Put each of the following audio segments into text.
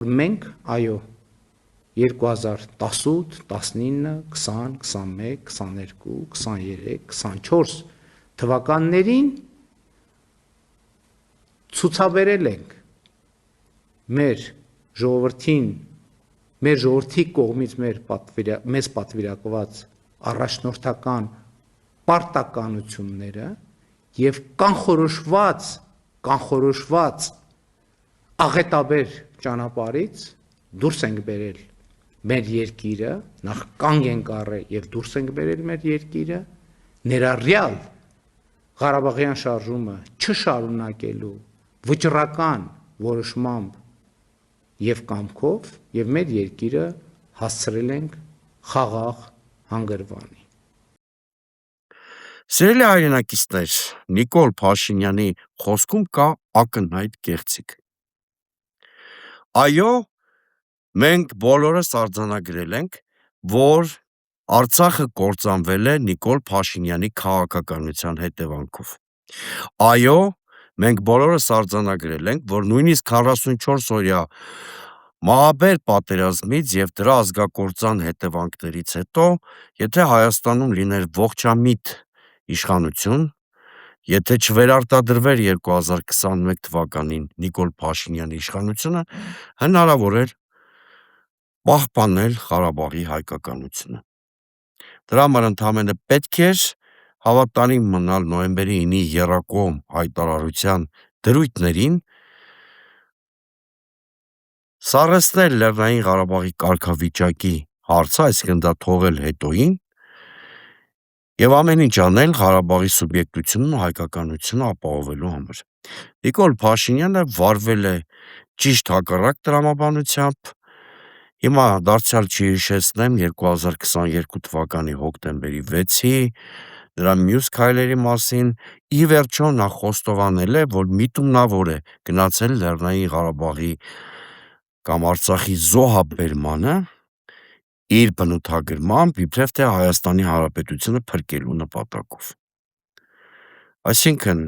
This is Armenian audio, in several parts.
Մենք, այո, 2018, 19, 20, 21, 22, 23, 24 թվականներին ցուցաբերել ենք մեր ժողովրդի կողմից մեզ պատվիրակված առաջնորդական պարտականությունները եւ կանխորոշված աղետաբեր ճանապարհից դուրս ենք բերել մեր երկիրը, նախ կանգ ենք առել եւ դուրս ենք բերել մեր երկիրը, ներառյալ Ղարաբաղյան շարժումը չշարունակելու վճռական որոշմամբ եւ կամքով եւ մեր երկիրը հասցրել ենք խաղաղ հանգրվանի։ Սիրելի հայրենակիցներ, Նիկոլ Փաշինյանի խոսքում կա ակնհայտ կեղծիք։ Այո, մենք բոլորս արձանագրել ենք, որ Արցախը կործանվել է Նիկոլ Փաշինյանի քաղաքականության հետևանքով։ Այո, մենք բոլորս արձանագրել ենք, որ նույնիսկ 44-օրյա մահաբեր պատերազմից եւ դրա ազգակործան հետևանքներից հետո, եթե Հայաստանում լիներ ողջամիտ իշխանություն, եթե չվերարտադրվեր 2021 թվականին Նիկոլ Փաշինյանի իշխանությունը, հնարավոր էր պահպանել Ղարաբաղի հայկականությունը։ Դրա համար ընդամենը պետք էր հավատարիմ մնալ նոյեմբերի 9-ի եռակողմ հայտարարության դրույթներին, սառեցնել Լեռնային Ղարաբաղի կարգավիճակի հարցը, այսինքն դա թողել հետոյին, եւ ամեն ինչ անել Ղարաբաղի սուբյեկտությունն ու հայկականությունը ապահովելու համար։ Նիկոլ Փաշինյանը վարվել է ճիշտ հակառակ տրամաբանությամբ։ Հիմա դարձյալ չհիշեցնեմ 2022 թվականի հոկտեմբերի 6-ի նրա մյուս քայլերի մասին, ի վերջո նա խոստովանել է, որ միտումնավոր է գնացել Լեռնային Ղարաբաղի կամ Արցախի զոհաբերմանը իր բնութագրմամբ, իբրև թե Հայաստանի Հանրապետությունը փրկելու նպատակով։ Այսինքն,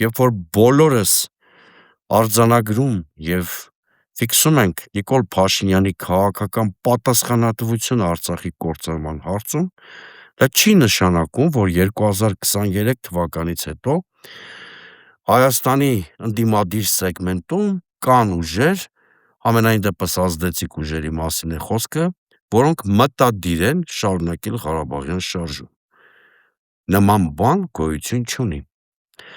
երբ որ բոլորս արձանագրում եւ ֆիքսում ենք Նիկոլ Փաշինյանի քաղաքական պատասխանատվությունը Արցախի կործանման հարցում, դա չի նշանակում, որ 2023 թվականից հետո Հայաստանի ընդդիմադիր սեգմենտում կան ուժեր, ամենայն դեպս ազդեցիկ ուժերի մասին է խոսքը, որոնք մտադիր են շարունակել Ղարաբաղյան շարժում։ Նման բան գոյություն չունի։